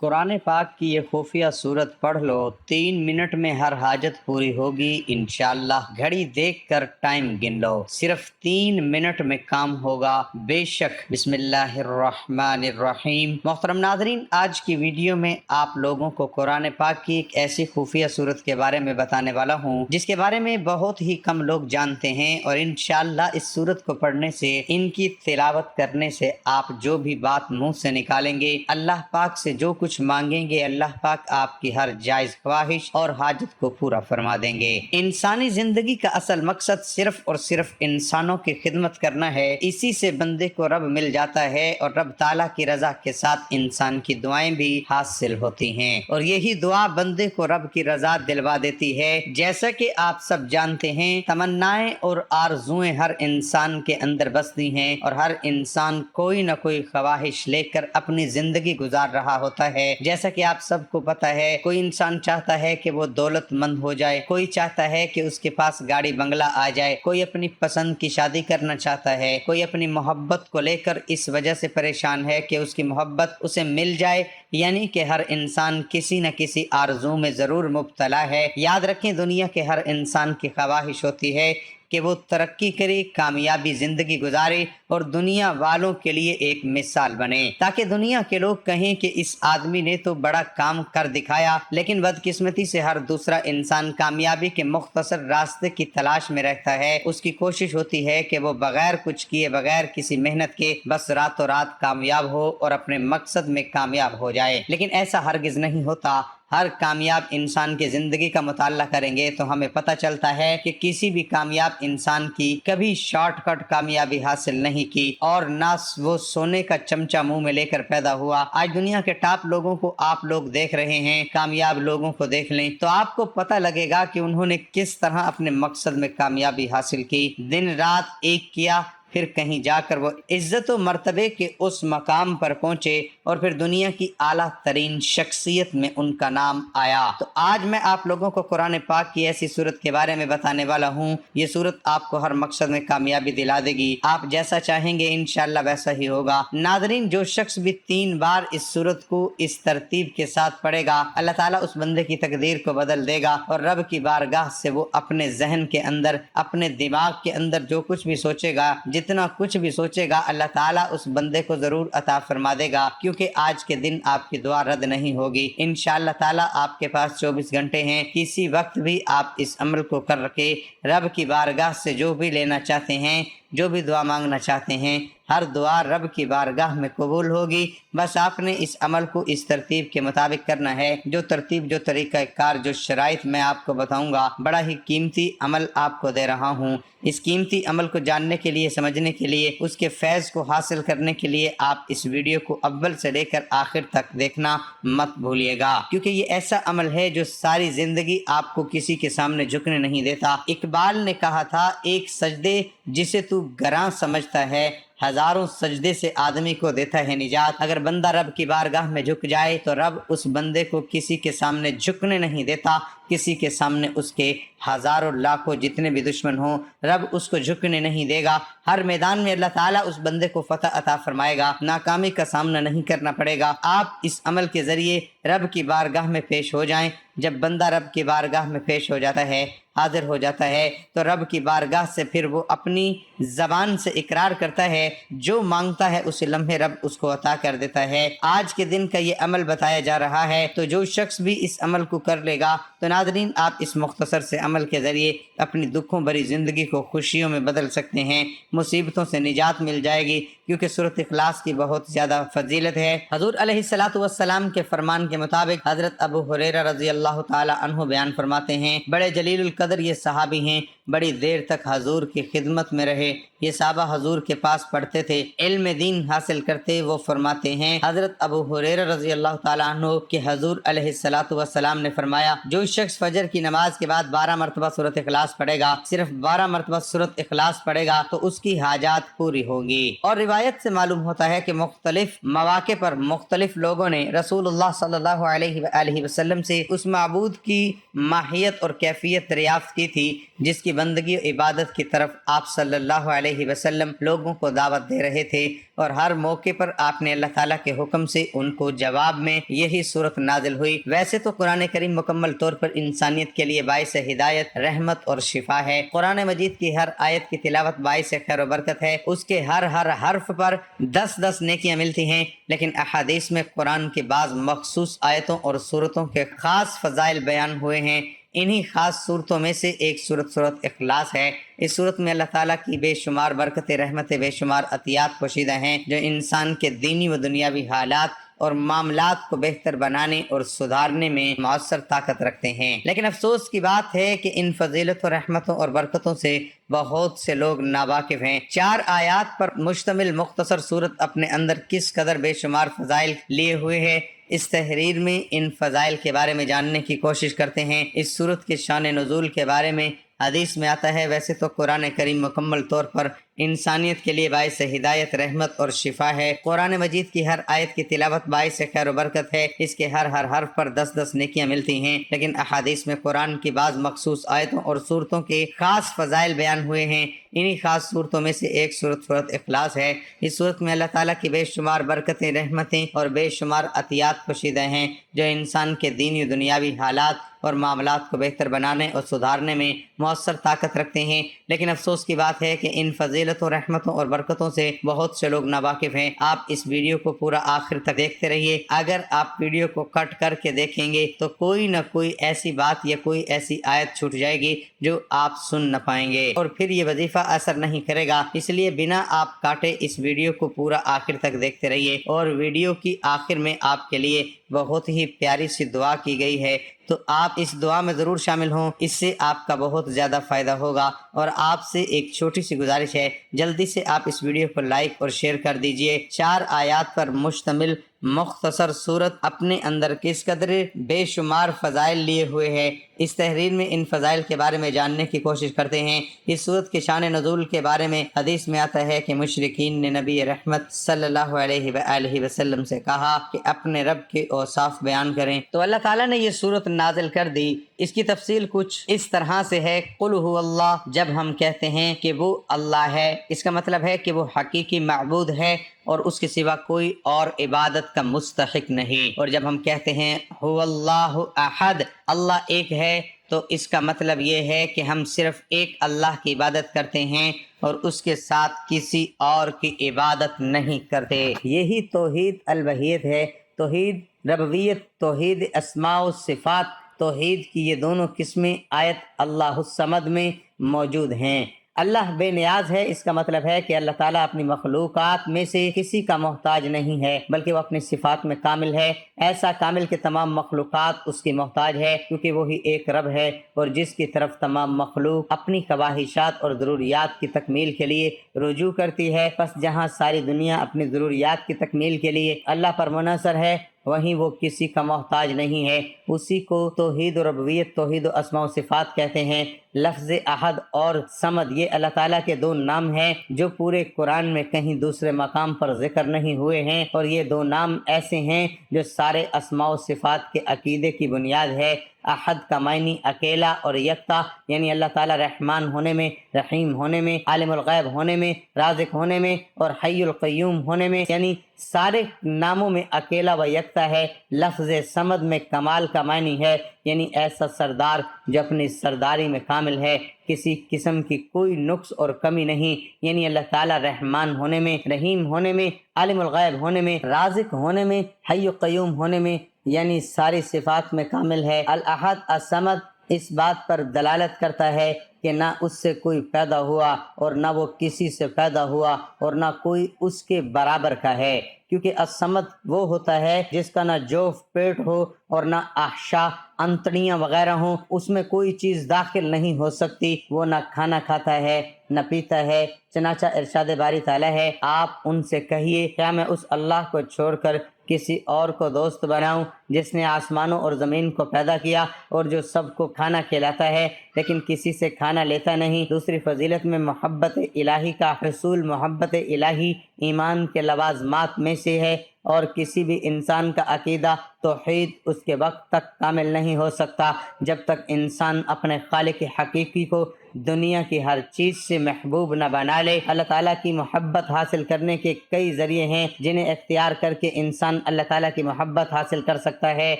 قرآن پاک کی یہ خفیہ صورت پڑھ لو، 3 منٹ میں ہر حاجت پوری ہوگی انشاءاللہ۔ گھڑی دیکھ کر ٹائم گن لو، صرف 3 منٹ میں کام ہوگا بے شک۔ بسم اللہ الرحمن الرحیم۔ محترم ناظرین، آج کی ویڈیو میں آپ لوگوں کو قرآن پاک کی ایک ایسی خفیہ صورت کے بارے میں بتانے والا ہوں جس کے بارے میں بہت ہی کم لوگ جانتے ہیں، اور انشاءاللہ اس صورت کو پڑھنے سے، ان کی تلاوت کرنے سے آپ جو بھی بات منہ سے نکالیں گے، اللہ پاک سے جو کچھ مانگیں گے، اللہ پاک آپ کی ہر جائز خواہش اور حاجت کو پورا فرما دیں گے۔ انسانی زندگی کا اصل مقصد صرف اور صرف انسانوں کی خدمت کرنا ہے۔ اسی سے بندے کو رب مل جاتا ہے، اور رب تعالیٰ کی رضا کے ساتھ انسان کی دعائیں بھی حاصل ہوتی ہیں، اور یہی دعا بندے کو رب کی رضا دلوا دیتی ہے۔ جیسا کہ آپ سب جانتے ہیں، تمنائیں اور آرزوئیں ہر انسان کے اندر بستی ہیں، اور ہر انسان کوئی نہ کوئی خواہش لے کر اپنی زندگی گزار رہا ہوتا ہے۔ جیسا کہ آپ سب کو پتہ ہے، کوئی انسان چاہتا ہے کہ وہ دولت مند ہو جائے، کوئی چاہتا ہے کہ اس کے پاس گاڑی بنگلہ آ جائے، کوئی اپنی پسند کی شادی کرنا چاہتا ہے، کوئی اپنی محبت کو لے کر اس وجہ سے پریشان ہے کہ اس کی محبت اسے مل جائے۔ یعنی کہ ہر انسان کسی نہ کسی آرزو میں ضرور مبتلا ہے۔ یاد رکھیں، دنیا کے ہر انسان کی خواہش ہوتی ہے کہ وہ ترقی کرے، کامیابی زندگی گزارے، اور دنیا والوں کے لیے ایک مثال بنے، تاکہ دنیا کے لوگ کہیں کہ اس آدمی نے تو بڑا کام کر دکھایا۔ لیکن بدقسمتی سے ہر دوسرا انسان کامیابی کے مختصر راستے کی تلاش میں رہتا ہے۔ اس کی کوشش ہوتی ہے کہ وہ بغیر کچھ کیے، بغیر کسی محنت کے، بس راتوں رات کامیاب ہو اور اپنے مقصد میں کامیاب ہو جائے۔ لیکن ایسا ہرگز نہیں ہوتا۔ ہر کامیاب انسان کی زندگی کا مطالعہ کریں گے تو ہمیں پتہ چلتا ہے کہ کسی بھی کامیاب انسان کی کبھی شارٹ کٹ کامیابی حاصل نہیں کی، اور نہ وہ سونے کا چمچہ منہ میں لے کر پیدا ہوا۔ آج دنیا کے ٹاپ لوگوں کو آپ لوگ دیکھ رہے ہیں، کامیاب لوگوں کو دیکھ لیں تو آپ کو پتہ لگے گا کہ انہوں نے کس طرح اپنے مقصد میں کامیابی حاصل کی، دن رات ایک کیا، پھر کہیں جا کر وہ عزت و مرتبے کے اس مقام پر پہنچے، اور پھر دنیا کی اعلیٰ ترین شخصیت میں ان کا نام آیا۔ تو آج میں آپ لوگوں کو قرآن پاک کی ایسی صورت کے بارے میں بتانے والا ہوں۔ یہ صورت آپ کو ہر مقصد میں کامیابی دلا دے گی۔ آپ جیسا چاہیں گے انشاءاللہ ویسا ہی ہوگا۔ ناظرین، جو شخص بھی 3 بار اس صورت کو اس ترتیب کے ساتھ پڑھے گا، اللہ تعالیٰ اس بندے کی تقدیر کو بدل دے گا، اور رب کی بارگاہ سے وہ اپنے ذہن کے اندر، اپنے دماغ کے اندر جو کچھ بھی سوچے گا، جتنا کچھ بھی سوچے گا، اللہ تعالیٰ اس بندے کو ضرور عطا فرما دے گا، کیونکہ آج کے دن آپ کی دعا رد نہیں ہوگی۔ انشاءاللہ تعالیٰ آپ کے پاس 24 گھنٹے ہیں، کسی وقت بھی آپ اس عمل کو کر کے رب کی بارگاہ سے جو بھی لینا چاہتے ہیں، جو بھی دعا مانگنا چاہتے ہیں، ہر دعا رب کی بارگاہ میں قبول ہوگی۔ بس آپ نے اس عمل کو اس ترتیب کے مطابق کرنا ہے۔ جو ترتیب، جو طریقہ کار، جو شرائط میں آپ کو بتاؤں گا، بڑا ہی قیمتی عمل آپ کو دے رہا ہوں۔ اس قیمتی عمل کو جاننے کے لیے، سمجھنے کے لیے، اس کے فیض کو حاصل کرنے کے لیے آپ اس ویڈیو کو اول سے لے کر آخر تک دیکھنا مت بھولیے گا، کیونکہ یہ ایسا عمل ہے جو ساری زندگی آپ کو کسی کے سامنے جھکنے نہیں دیتا۔ اقبال نے کہا تھا، ایک سجدے جسے تو گراں سمجھتا ہے، ہزاروں سجدے سے آدمی کو دیتا ہے نجات۔ اگر بندہ رب کی بارگاہ میں جھک جائے تو رب اس بندے کو کسی کے سامنے جھکنے نہیں دیتا، کسی کے سامنے اس کے ہزاروں لاکھوں جتنے بھی دشمن ہوں، رب اس کو جھکنے نہیں دے گا۔ ہر میدان میں اللہ تعالیٰ اس بندے کو فتح عطا فرمائے گا، ناکامی کا سامنا نہیں کرنا پڑے گا۔ آپ اس عمل کے ذریعے رب کی بارگاہ میں پیش ہو جائیں۔ جب بندہ رب کی بارگاہ میں پیش ہو جاتا ہے، حاضر ہو جاتا ہے، تو رب کی بارگاہ سے پھر وہ اپنی زبان سے اقرار کرتا ہے، جو مانگتا ہے اسی لمحے رب اس کو عطا کر دیتا ہے۔ آج کے دن کا یہ عمل بتایا جا رہا ہے، تو جو شخص بھی اس عمل کو کر لے گا، تو ناظرین، آپ اس مختصر سے عمل کے ذریعے اپنی دکھوں بھری زندگی کو خوشیوں میں بدل سکتے ہیں، مصیبتوں سے نجات مل جائے گی، کیونکہ سورۃ اخلاص کی بہت زیادہ فضیلت ہے۔ حضور علیہ الصلوۃ والسلام کے فرمان کے مطابق حضرت ابو ہریرہ رضی اللہ تعالی عنہ بیان فرماتے ہیں، بڑے جلیل القدر یہ صحابی ہیں، بڑی دیر تک حضور کی خدمت میں رہے۔ یہ صحابہ حضور کے پاس پڑھتے تھے، علم دین حاصل کرتے۔ وہ فرماتے ہیں، حضرت ابو ہریرہ رضی اللہ تعالیٰ عنہ کہ حضور علیہ الصلوۃ والسلام نے فرمایا، جو شخص فجر کی نماز کے بعد 12 مرتبہ سورۃ اخلاص پڑھے گا، صرف 12 مرتبہ سورۃ اخلاص پڑھے گا، تو اس کی حاجات پوری ہوں گی۔ اور روایت سے معلوم ہوتا ہے کہ مختلف مواقع پر مختلف لوگوں نے رسول اللہ صلی اللہ علیہ وآلہ وسلم سے اس معبود کی ماہیت اور کیفیت دریافت کی تھی جس کی بندگی و عبادت کی طرف آپ صلی اللہ علیہ وسلم لوگوں کو دعوت دے رہے تھے، اور ہر موقع پر آپ نے اللہ تعالیٰ کے حکم سے ان کو جواب میں یہی صورت نازل ہوئی۔ ویسے تو قرآن کریم مکمل طور پر انسانیت کے لیے باعث ہدایت، رحمت اور شفا ہے۔ قرآن مجید کی ہر آیت کی تلاوت باعث خیر و برکت ہے، اس کے ہر حرف پر 10 نیکیاں ملتی ہیں، لیکن احادیث میں قرآن کی بعض مخصوص آیتوں اور صورتوں کے خاص فضائل بیان ہوئے ہیں۔ انہی خاص صورتوں میں سے ایک صورت اخلاص ہے۔ اس صورت میں اللہ تعالیٰ کی بے شمار برکتیں، رحمتیں، بے شمار عطیات پوشیدہ ہیں جو انسان کے دینی و دنیاوی حالات اور معاملات کو بہتر بنانے اور سدھارنے میں مؤثر طاقت رکھتے ہیں۔ لیکن افسوس کی بات ہے کہ ان فضیلت و رحمتوں اور برکتوں سے بہت سے لوگ ناواقف ہیں۔ 4 آیات پر مشتمل مختصر صورت اپنے اندر کس قدر بے شمار فضائل لیے ہوئے ہے، اس تحریر میں ان فضائل کے بارے میں جاننے کی کوشش کرتے ہیں۔ اس صورت کے شان نزول کے بارے میں حدیث میں آتا ہے۔ ویسے تو قرآن کریم مکمل طور پر انسانیت کے لیے باعث ہدایت، رحمت اور شفا ہے۔ قرآن مجید کی ہر آیت کی تلاوت باعث خیر و برکت ہے، اس کے ہر حرف پر 10 نیکیاں ملتی ہیں، لیکن احادیث میں قرآن کی بعض مخصوص آیتوں اور صورتوں کے خاص فضائل بیان ہوئے ہیں۔ انہی خاص صورتوں میں سے ایک صورت اخلاص ہے۔ اس صورت میں اللہ تعالیٰ کی بے شمار برکتیں، رحمتیں اور بے شمار عطیات پوشیدہ ہیں جو انسان کے دینی و دنیاوی حالات اور معاملات کو بہتر بنانے اور سدھارنے میں مؤثر طاقت رکھتے ہیں۔ لیکن افسوس کی بات ہے کہ ان فضیلتوں، رحمتوں اور برکتوں سے بہت سے لوگ ناواقف ہیں۔ آپ اس ویڈیو کو پورا آخر تک دیکھتے رہیے۔ اگر آپ ویڈیو کو کٹ کر کے دیکھیں گے تو کوئی نہ کوئی ایسی بات یا کوئی ایسی آیت چھوٹ جائے گی جو آپ سن نہ پائیں گے، اور پھر یہ وظیفہ اثر نہیں کرے گا۔ اس لیے بنا آپ کاٹے اس ویڈیو کو پورا آخر تک دیکھتے رہیے، اور ویڈیو کی آخر میں آپ کے لیے بہت ہی پیاری سی دعا کی گئی ہے، تو آپ اس دعا میں ضرور شامل ہوں، اس سے آپ کا بہت زیادہ فائدہ ہوگا۔ اور آپ سے ایک چھوٹی سی گزارش ہے، جلدی سے آپ اس ویڈیو کو لائک اور شیئر کر دیجئے۔ 4 آیات پر مشتمل مختصر صورت اپنے اندر کس قدر بے شمار فضائل لیے ہوئے ہے، اس تحریر میں ان فضائل کے بارے میں جاننے کی کوشش کرتے ہیں۔ اس صورت کے شان نزول کے بارے میں حدیث میں آتا ہے کہ مشرکین نے نبی رحمت صلی اللہ علیہ وآلہ وسلم سے کہا کہ اپنے رب کے اوصاف بیان کریں، تو اللہ تعالیٰ نے یہ صورت نازل کر دی۔ اس کی تفصیل کچھ اس طرح سے ہے: قل هو اللہ، جب ہم کہتے ہیں کہ وہ اللہ ہے، اس کا مطلب ہے کہ وہ حقیقی معبود ہے اور اس کے سوا کوئی اور عبادت کا مستحق نہیں۔ اور جب ہم کہتے ہیں هو اللہ احد، اللہ ایک ہے، تو اس کا مطلب یہ ہے کہ ہم صرف ایک اللہ کی عبادت کرتے ہیں اور اس کے ساتھ کسی اور کی عبادت نہیں کرتے۔ یہی توحید الوہیت ہے۔ توحید ربوبیت، توحید اسماء و صفات، توحید کی یہ دونوں قسمیں آیت اللہ الصمد میں موجود ہیں۔ اللہ بے نیاز ہے، اس کا مطلب ہے کہ اللہ تعالیٰ اپنی مخلوقات میں سے کسی کا محتاج نہیں ہے، بلکہ وہ اپنی صفات میں کامل ہے، ایسا کامل کہ تمام مخلوقات اس کی محتاج ہے، کیونکہ وہی ایک رب ہے اور جس کی طرف تمام مخلوق اپنی خواہشات اور ضروریات کی تکمیل کے لیے رجوع کرتی ہے۔ پس جہاں ساری دنیا اپنی ضروریات کی تکمیل کے لیے اللہ پر منحصر ہے، وہیں وہ کسی کا محتاج نہیں ہے۔ اسی کو توحید و ربوبیت، توحید و اسماء و صفات کہتے ہیں۔ لفظ احد اور صمد یہ اللہ تعالیٰ کے 2 نام ہیں جو پورے قرآن میں کہیں دوسرے مقام پر ذکر نہیں ہوئے ہیں، اور یہ 2 نام ایسے ہیں جو سارے اسماء و صفات کے عقیدے کی بنیاد ہے۔ احد کا معنی اکیلا اور یکتا، یعنی اللہ تعالیٰ رحمان ہونے میں، رحیم ہونے میں، عالم الغیب ہونے میں، رازق ہونے میں اور حی القیوم ہونے میں، یعنی سارے ناموں میں اکیلا و یکتا ہے۔ لفظ صمد میں کمال کا معنی ہے، یعنی ایسا سردار جو اپنی سرداری میں کامل ہے، کسی قسم کی کوئی نقص اور کمی نہیں، یعنی اللہ تعالیٰ رحمان ہونے میں، رحیم ہونے میں، عالم الغیب ہونے میں، رازق ہونے میں، حی قیوم ہونے میں، یعنی ساری صفات میں کامل ہے۔ الاحد الصمد اس بات پر دلالت کرتا ہے کہ نہ اس سے کوئی پیدا ہوا اور نہ وہ کسی سے پیدا ہوا اور نہ کوئی اس کے برابر کا ہے، کیونکہ الصمد وہ ہوتا ہے جس کا نہ جوف پیٹ ہو اور نہ احشاء انتڑیاں وغیرہ ہوں، اس میں کوئی چیز داخل نہیں ہو سکتی، وہ نہ کھانا کھاتا ہے نہ پیتا ہے۔ چنانچہ ارشاد باری تعالیٰ ہے: آپ ان سے کہیے کیا میں اس اللہ کو چھوڑ کر کسی اور کو دوست بناؤں جس نے آسمانوں اور زمین کو پیدا کیا اور جو سب کو کھانا کھلاتا ہے لیکن کسی سے کھانا لیتا نہیں۔ دوسری فضیلت میں محبت الہی کا حصول۔ محبت الہی ایمان کے لوازمات میں سے ہے، اور کسی بھی انسان کا عقیدہ توحید اس کے وقت تک کامل نہیں ہو سکتا جب تک انسان اپنے خالق حقیقی کو دنیا کی ہر چیز سے محبوب نہ بنا لے۔ اللہ تعالیٰ کی محبت حاصل کرنے کے کئی ذریعے ہیں جنہیں اختیار کر کے انسان اللہ تعالیٰ کی محبت حاصل کر سکتا ہے۔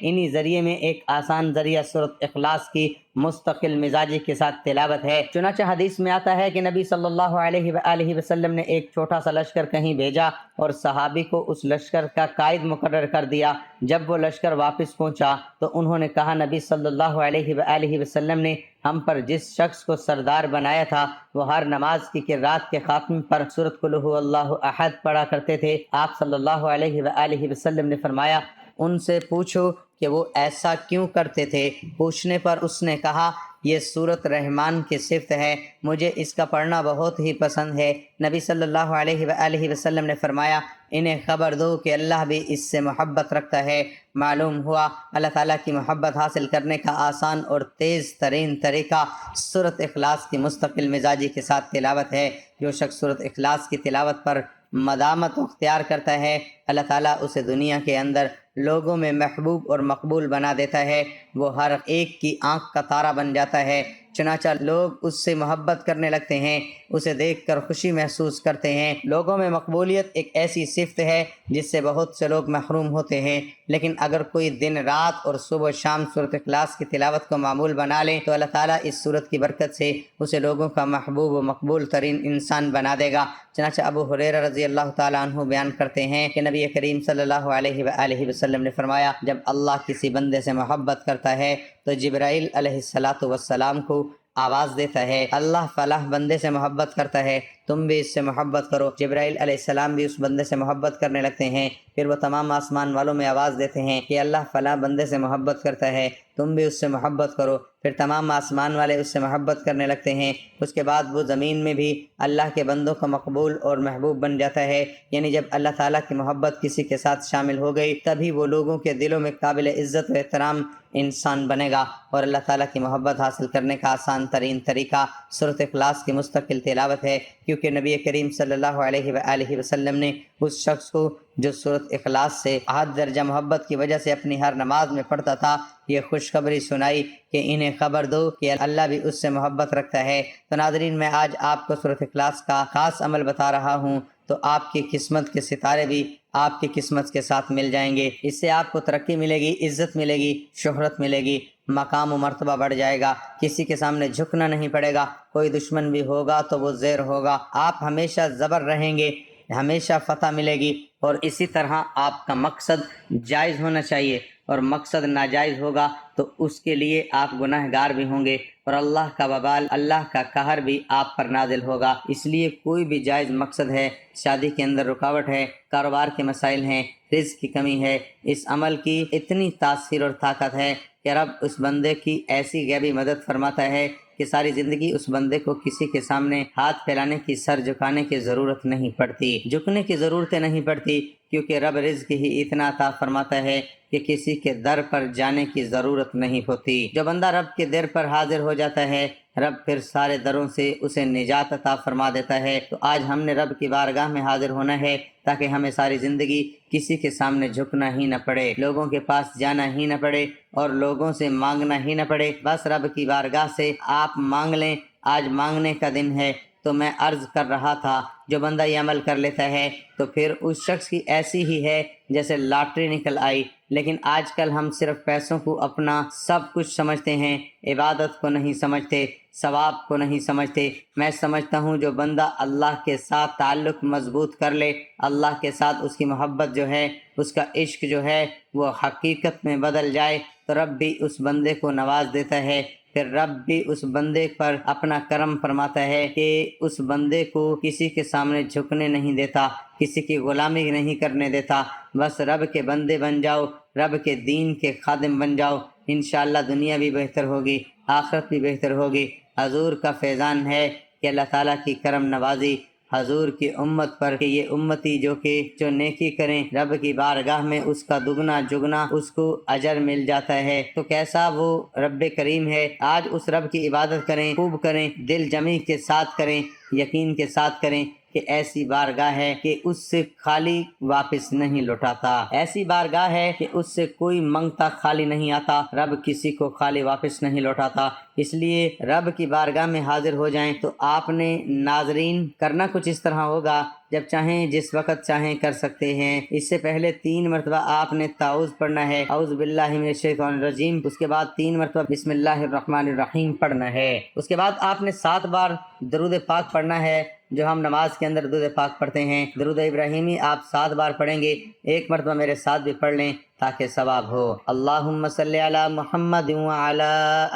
انہی ذریعے میں ایک آسان ذریعہ سورۃ اخلاص کی مستقل مزاجی کے ساتھ تلاوت ہے۔ چنانچہ حدیث میں آتا ہے کہ نبی صلی اللہ علیہ وآلہ وسلم نے ایک چھوٹا سا لشکر کہیں بھیجا اور صحابی کو اس لشکر کا قائد مقرر کر دیا۔ جب وہ لشکر واپس پہنچا تو انہوں نے کہا، نبی صلی اللہ علیہ وآلہ وسلم نے ہم پر جس شخص کو سردار بنایا تھا وہ ہر نماز کی رات کے خاتمے پر سورۃ قل ھو اللہ احد پڑھا کرتے تھے۔ آپ صلی اللہ علیہ وآلہ وسلم نے فرمایا، ان سے پوچھو کہ وہ ایسا کیوں کرتے تھے۔ پوچھنے پر اس نے کہا، یہ سورۃ رحمان کی صفت ہے، مجھے اس کا پڑھنا بہت ہی پسند ہے۔ نبی صلی اللہ علیہ وآلہ وسلم نے فرمایا، انہیں خبر دو کہ اللہ بھی اس سے محبت رکھتا ہے۔ معلوم ہوا اللہ تعالیٰ کی محبت حاصل کرنے کا آسان اور تیز ترین طریقہ سورۃ اخلاص کی مستقل مزاجی کے ساتھ تلاوت ہے۔ جو شخص سورۃ اخلاص کی تلاوت پر مدامت اختیار کرتا ہے، اللہ تعالیٰ اسے دنیا کے اندر لوگوں میں محبوب اور مقبول بنا دیتا ہے۔ وہ ہر ایک کی آنکھ کا تارا بن جاتا ہے، چنانچہ لوگ اس سے محبت کرنے لگتے ہیں، اسے دیکھ کر خوشی محسوس کرتے ہیں۔ لوگوں میں مقبولیت ایک ایسی صفت ہے جس سے بہت سے لوگ محروم ہوتے ہیں، لیکن اگر کوئی دن رات اور صبح و شام سورۃ اخلاص کی تلاوت کو معمول بنا لے تو اللہ تعالیٰ اس سورت کی برکت سے اسے لوگوں کا محبوب و مقبول ترین انسان بنا دے گا۔ چنانچہ ابو ہریرہ رضی اللہ تعالیٰ عنہ بیان کرتے ہیں کہ نبی کریم صلی اللہ علیہ وآلہ وسلم نے فرمایا، جب اللہ کسی بندے سے محبت کرتا ہے تو جبرائیل علیہ السلام کو آواز دیتا ہے، اللہ فلاح بندے سے محبت کرتا ہے، تم بھی اس سے محبت کرو۔ جبرائیل علیہ السلام بھی اس بندے سے محبت کرنے لگتے ہیں، پھر وہ تمام آسمان والوں میں آواز دیتے ہیں کہ اللہ فلاح بندے سے محبت کرتا ہے، تم بھی اس سے محبت کرو۔ پھر تمام آسمان والے اس سے محبت کرنے لگتے ہیں۔ اس کے بعد وہ زمین میں بھی اللہ کے بندوں کا مقبول اور محبوب بن جاتا ہے، یعنی جب اللہ تعالیٰ کی محبت کسی کے ساتھ شامل ہو گئی تبھی وہ لوگوں کے دلوں میں قابل عزت و احترام انسان بنے گا۔ اور اللہ تعالیٰ کی محبت حاصل کرنے کا آسان ترین طریقہ سورۃ اخلاص کی مستقل تلاوت ہے، کیونکہ نبی کریم صلی اللہ علیہ وآلہ وسلم نے اس شخص کو جو سورۃ اخلاص سے احد درجہ محبت کی وجہ سے اپنی ہر نماز میں پڑھتا تھا یہ خوشخبری سنائی کہ انہیں خبر دو کہ اللہ بھی اس سے محبت رکھتا ہے۔ تو ناظرین، میں آج آپ کو سورۃ اخلاص کا خاص عمل بتا رہا ہوں تو آپ کی قسمت کے ستارے بھی آپ کی قسمت کے ساتھ مل جائیں گے۔ اس سے آپ کو ترقی ملے گی، عزت ملے گی، شہرت ملے گی، مقام و مرتبہ بڑھ جائے گا، کسی کے سامنے جھکنا نہیں پڑے گا، کوئی دشمن بھی ہوگا تو وہ زیر ہوگا، آپ ہمیشہ زبر رہیں گے، ہمیشہ فتح ملے گی۔ اور اسی طرح آپ کا مقصد جائز ہونا چاہیے، اور مقصد ناجائز ہوگا تو اس کے لیے آپ گناہ گار بھی ہوں گے، اور اللہ کا وبال، اللہ کا قہر بھی آپ پر نازل ہوگا۔ اس لیے کوئی بھی جائز مقصد ہے، شادی کے اندر رکاوٹ ہے، کاروبار کے مسائل ہیں، رزق کی کمی ہے، اس عمل کی اتنی تاثیر اور طاقت ہے کہ رب اس بندے کی ایسی غیبی مدد فرماتا ہے کہ ساری زندگی اس بندے کو کسی کے سامنے ہاتھ پھیلانے کی، سر جھکانے کی ضرورت نہیں پڑتی، جھکنے کی ضرورت نہیں پڑتی، کیونکہ رب رزق ہی اتنا عطا فرماتا ہے کہ کسی کے در پر جانے کی ضرورت نہیں ہوتی۔ جو بندہ رب کے در پر حاضر ہو جاتا ہے رب پھر سارے دروں سے اسے نجات عطا فرما دیتا ہے۔ تو آج ہم نے رب کی بارگاہ میں حاضر ہونا ہے تاکہ ہمیں ساری زندگی کسی کے سامنے جھکنا ہی نہ پڑے، لوگوں کے پاس جانا ہی نہ پڑے، اور لوگوں سے مانگنا ہی نہ پڑے، بس رب کی بارگاہ سے آپ مانگ لیں۔ آج مانگنے کا دن ہے۔ تو میں عرض کر رہا تھا جو بندہ یہ عمل کر لیتا ہے تو پھر اس شخص کی ایسی ہی ہے جیسے لاٹری نکل آئی۔ لیکن آج کل ہم صرف پیسوں کو اپنا سب کچھ سمجھتے ہیں، عبادت کو نہیں سمجھتے، ثواب کو نہیں سمجھتے۔ میں سمجھتا ہوں جو بندہ اللہ کے ساتھ تعلق مضبوط کر لے، اللہ کے ساتھ اس کی محبت جو ہے، اس کا عشق جو ہے وہ حقیقت میں بدل جائے تو رب بھی اس بندے کو نواز دیتا ہے، پھر رب بھی اس بندے پر اپنا کرم فرماتا ہے کہ اس بندے کو کسی کے سامنے جھکنے نہیں دیتا، کسی کی غلامی نہیں کرنے دیتا۔ بس رب کے بندے بن جاؤ، رب کے دین کے خادم بن جاؤ، انشاءاللہ دنیا بھی بہتر ہوگی، آخرت بھی بہتر ہوگی۔ حضور کا فیضان ہے کہ اللہ تعالیٰ کی کرم نوازی حضور کی امت پر کہ یہ امتی جو نیکی کریں رب کی بارگاہ میں اس کا دگنا جگنا اس کو اجر مل جاتا ہے، تو کیسا وہ رب کریم ہے۔ آج اس رب کی عبادت کریں، خوب کریں، دل جمی کے ساتھ کریں، یقین کے ساتھ کریں کہ ایسی بارگاہ ہے کہ اس سے خالی واپس نہیں لوٹاتا، ایسی بارگاہ ہے کہ اس سے کوئی منگتا خالی نہیں آتا، رب کسی کو خالی واپس نہیں لوٹاتا۔ اس لیے رب کی بارگاہ میں حاضر ہو جائیں تو آپ نے ناظرین کرنا کچھ اس طرح ہوگا، جب چاہیں جس وقت چاہیں کر سکتے ہیں۔ اس سے پہلے 3 مرتبہ آپ نے تعوذ پڑھنا ہے، اعوذ باللہ من الشیطان الرجیم، اس کے بعد 3 مرتبہ بسم اللہ الرحمن الرحیم پڑھنا ہے۔ اس کے بعد آپ نے 7 بار درود پاک پڑھنا ہے، جو ہم نماز کے اندر درود پاک پڑھتے ہیں۔ درود ابراہیمی آپ 7 بار پڑھیں گے، 1 مرتبہ میرے ساتھ بھی پڑھ لیں تاکہ ثواب ہو۔ اللہم صلی علی محمد وعلی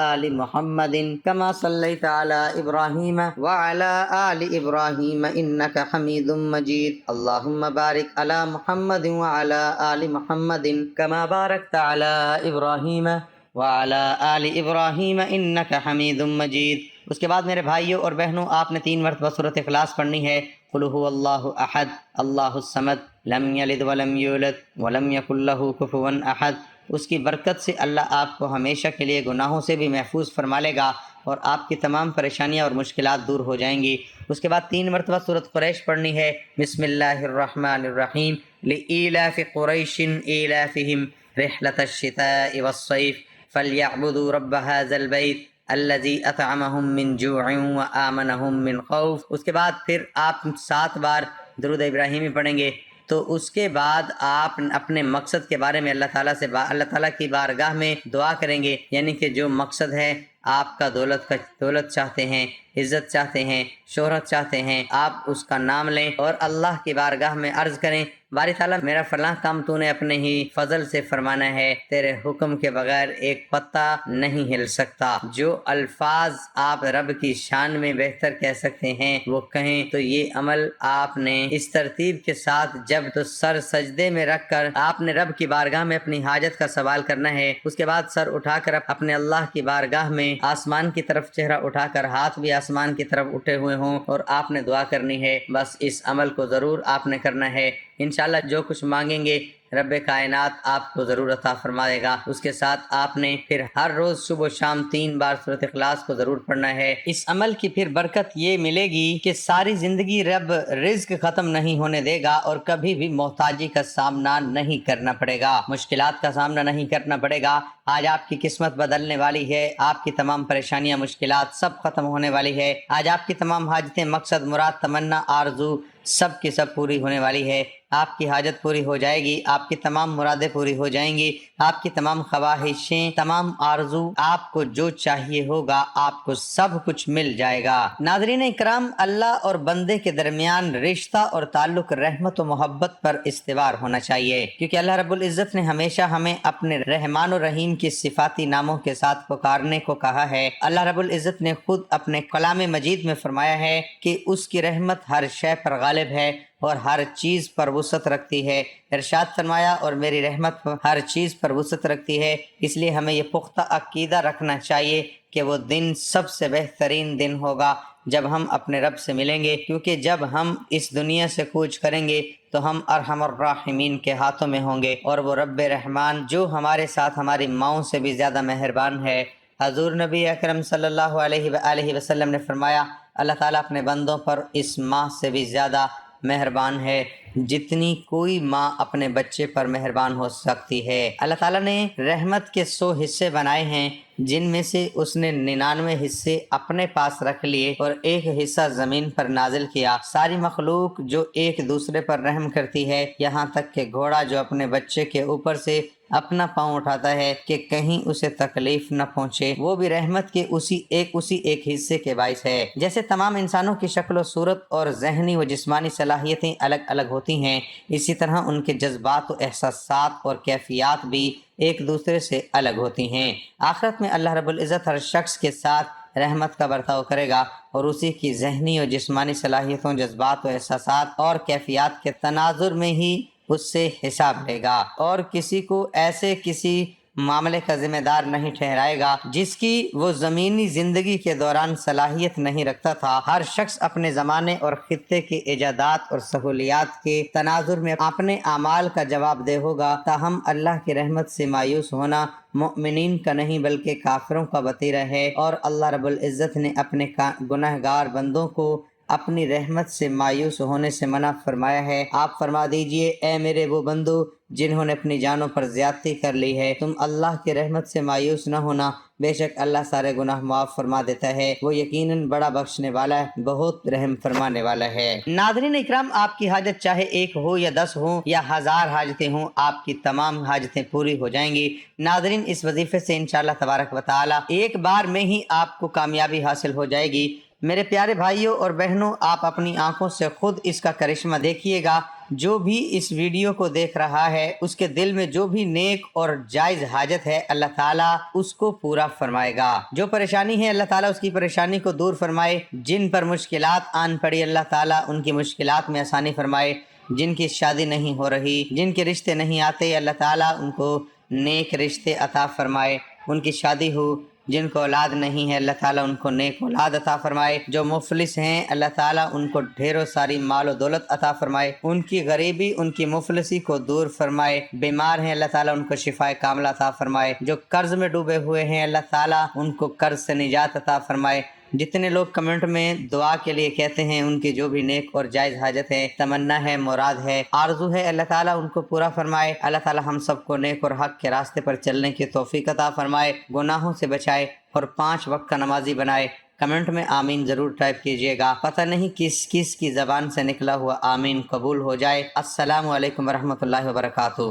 آل محمد کما صلیت علی ابراہیم وعلی آل ابراہیم انک حمید مجید۔ اللہم بارک علی محمد وعلی آل محمد کما بارکت علی ابراہیم وعلی آل ابراہیم انک حمید مجید۔ اس کے بعد میرے بھائیوں اور بہنوں، آپ نے 3 مرتبہ سورۃ اخلاص پڑھنی ہے۔ قل هو اللہ احد اللہ الصمد لم یلد ولم یولد ولم یکن لہ کفوا احد۔ اس کی برکت سے اللہ آپ کو ہمیشہ کے لیے گناہوں سے بھی محفوظ فرما لے گا اور آپ کی تمام پریشانیاں اور مشکلات دور ہو جائیں گی۔ اس کے بعد 3 مرتبہ سورۃ قریش پڑھنی ہے۔ بسم اللہ الرحمن الرحیم لإیلاف قریش ایلافہم رحلۃ الشتاء والصیف فلیعبدوا رب ھذا البیت الذی اطعمہم من جوع وآمنہم من خوف۔ اس کے بعد پھر آپ 7 بار درود ابراہیمی پڑھیں گے، تو اس کے بعد آپ اپنے مقصد کے بارے میں اللہ تعالیٰ کی بارگاہ میں دعا کریں گے، یعنی کہ جو مقصد ہے آپ کا دولت چاہتے ہیں، عزت چاہتے ہیں، شہرت چاہتے ہیں، آپ اس کا نام لیں اور اللہ کی بارگاہ میں عرض کریں، باری تعالیٰ میرا فلاں کام تو نے اپنے ہی فضل سے فرمانا ہے، تیرے حکم کے بغیر ایک پتا نہیں ہل سکتا۔ جو الفاظ آپ رب کی شان میں بہتر کہہ سکتے ہیں وہ کہیں، تو یہ عمل آپ نے اس ترتیب کے ساتھ جب تو سر سجدے میں رکھ کر آپ نے رب کی بارگاہ میں اپنی حاجت کا سوال کرنا ہے، اس کے بعد سر اٹھا کر اپنے اللہ کی بارگاہ میں آسمان کی طرف چہرہ اٹھا کر ہاتھ بھی آسمان کی طرف اٹھے ہوئے ہوں اور آپ نے دعا کرنی ہے۔ بس اس عمل کو ضرور آپ نے کرنا ہے، انشاءاللہ جو کچھ مانگیں گے رب کائنات آپ کو ضرور عطا فرما دے گا۔ اس کے ساتھ آپ نے پھر ہر روز صبح و شام 3 بار سورۃ اخلاص کو ضرور پڑھنا ہے۔ اس عمل کی پھر برکت یہ ملے گی کہ ساری زندگی رب رزق ختم نہیں ہونے دے گا اور کبھی بھی محتاجی کا سامنا نہیں کرنا پڑے گا، مشکلات کا سامنا نہیں کرنا پڑے گا۔ آج آپ کی قسمت بدلنے والی ہے، آپ کی تمام پریشانیاں مشکلات سب ختم ہونے والی ہے۔ آج آپ کی تمام حاجتیں، مقصد، مراد، تمنا، آرزو سب کی سب پوری ہونے والی ہے۔ آپ کی حاجت پوری ہو جائے گی، آپ کی تمام مرادیں پوری ہو جائیں گی، آپ کی تمام خواہشیں، تمام آرزو، آپ کو جو چاہیے ہوگا آپ کو سب کچھ مل جائے گا۔ ناظرین اکرام، اللہ اور بندے کے درمیان رشتہ اور تعلق رحمت و محبت پر استوار ہونا چاہیے، کیونکہ اللہ رب العزت نے ہمیشہ ہمیں اپنے رحمان و رحیم کی صفاتی ناموں کے ساتھ پکارنے کو کہا ہے۔ اللہ رب العزت نے خود اپنے کلام مجید میں فرمایا ہے کہ اس کی رحمت ہر شے پر غالب ہے اور ہر چیز پر وسعت رکھتی ہے۔ ارشاد فرمایا اور میری رحمت ہر چیز پر وسعت رکھتی ہے۔ اس لیے ہمیں یہ پختہ عقیدہ رکھنا چاہیے کہ وہ دن سب سے بہترین دن ہوگا جب ہم اپنے رب سے ملیں گے، کیونکہ جب ہم اس دنیا سے کوچ کریں گے تو ہم ارحم الراحمین کے ہاتھوں میں ہوں گے، اور وہ رب رحمان جو ہمارے ساتھ ہماری ماؤں سے بھی زیادہ مہربان ہے۔ حضور نبی اکرم صلی اللہ علیہ وآلہ وسلم نے فرمایا، اللہ تعالیٰ اپنے بندوں پر اس ماں سے بھی زیادہ مہربان ہے جتنی کوئی ماں اپنے بچے پر مہربان ہو سکتی ہے۔ اللہ تعالیٰ نے رحمت کے 100 حصے بنائے ہیں، جن میں سے اس نے 99 حصے اپنے پاس رکھ لیے اور 1 حصہ زمین پر نازل کیا۔ ساری مخلوق جو ایک دوسرے پر رحم کرتی ہے، یہاں تک کہ گھوڑا جو اپنے بچے کے اوپر سے اپنا پاؤں اٹھاتا ہے کہ کہیں اسے تکلیف نہ پہنچے، وہ بھی رحمت کے اسی ایک حصے کے باعث ہے۔ جیسے تمام انسانوں کی شکل و صورت اور ذہنی و جسمانی صلاحیتیں الگ الگ ہوتی ہیں، اسی طرح ان کے جذبات و احساسات اور کیفیات بھی ایک دوسرے سے الگ ہوتی ہیں۔ آخرت میں اللہ رب العزت ہر شخص کے ساتھ رحمت کا برتاؤ کرے گا اور اسی کی ذہنی اور جسمانی صلاحیتوں، جذبات و احساسات اور کیفیات کے تناظر میں ہی اس سے حساب لے گا، اور کسی کو ایسے کسی معاملے کا ذمہ دار نہیں ٹھہرائے گا جس کی وہ زمینی زندگی کے دوران صلاحیت نہیں رکھتا تھا۔ ہر شخص اپنے زمانے اور خطے کی ایجادات اور سہولیات کے تناظر میں اپنے اعمال کا جواب دہ ہوگا۔ تاہم اللہ کی رحمت سے مایوس ہونا مؤمنین کا نہیں بلکہ کافروں کا وتیرہ ہے، اور اللہ رب العزت نے اپنے گنہگار بندوں کو اپنی رحمت سے مایوس ہونے سے منع فرمایا ہے۔ آپ فرما دیجئے، اے میرے وہ بندو جنہوں نے اپنی جانوں پر زیادتی کر لی ہے، تم اللہ کی رحمت سے مایوس نہ ہونا، بے شک اللہ سارے گناہ معاف فرما دیتا ہے، وہ یقیناً بڑا بخشنے والا ہے، بہت رحم فرمانے والا ہے۔ ناظرین اکرام، آپ کی حاجت چاہے ایک ہو یا 10 ہوں یا 1000 حاجتیں ہوں، آپ کی تمام حاجتیں پوری ہو جائیں گی۔ ناظرین، اس وظیفے سے انشاءاللہ تبارک و تعالی ایک بار میں ہی آپ کو کامیابی حاصل ہو جائے گی۔ میرے پیارے بھائیوں اور بہنوں، آپ اپنی آنکھوں سے خود اس کا کرشمہ دیکھیے گا۔ جو بھی اس ویڈیو کو دیکھ رہا ہے، اس کے دل میں جو بھی نیک اور جائز حاجت ہے، اللہ تعالیٰ اس کو پورا فرمائے گا۔ جو پریشانی ہے، اللہ تعالیٰ اس کی پریشانی کو دور فرمائے۔ جن پر مشکلات آن پڑی، اللہ تعالیٰ ان کی مشکلات میں آسانی فرمائے۔ جن کی شادی نہیں ہو رہی، جن کے رشتے نہیں آتے، اللہ تعالیٰ ان کو نیک رشتے عطا فرمائے۔ ان کی شادی ہو، جن کو اولاد نہیں ہے، اللہ تعالیٰ ان کو نیک اولاد عطا فرمائے۔ جو مفلس ہیں، اللہ تعالیٰ ان کو ڈھیروں ساری مال و دولت عطا فرمائے۔ ان کی غریبی، ان کی مفلسی کو دور فرمائے۔ بیمار ہیں، اللہ تعالیٰ ان کو شفائے کاملہ عطا فرمائے۔ جو قرض میں ڈوبے ہوئے ہیں، اللہ تعالیٰ ان کو قرض سے نجات عطا فرمائے۔ جتنے لوگ کمنٹ میں دعا کے لیے کہتے ہیں، ان کی جو بھی نیک اور جائز حاجت ہے، تمنا ہے، مراد ہے، آرزو ہے، اللہ تعالیٰ ان کو پورا فرمائے۔ اللہ تعالیٰ ہم سب کو نیک اور حق کے راستے پر چلنے کی توفیق عطا فرمائے، گناہوں سے بچائے اور 5 وقت کا نمازی بنائے۔ کمنٹ میں آمین ضرور ٹائپ کیجئے گا، پتہ نہیں کس کس کی زبان سے نکلا ہوا آمین قبول ہو جائے۔ السلام علیکم ورحمۃ اللہ وبرکاتہ۔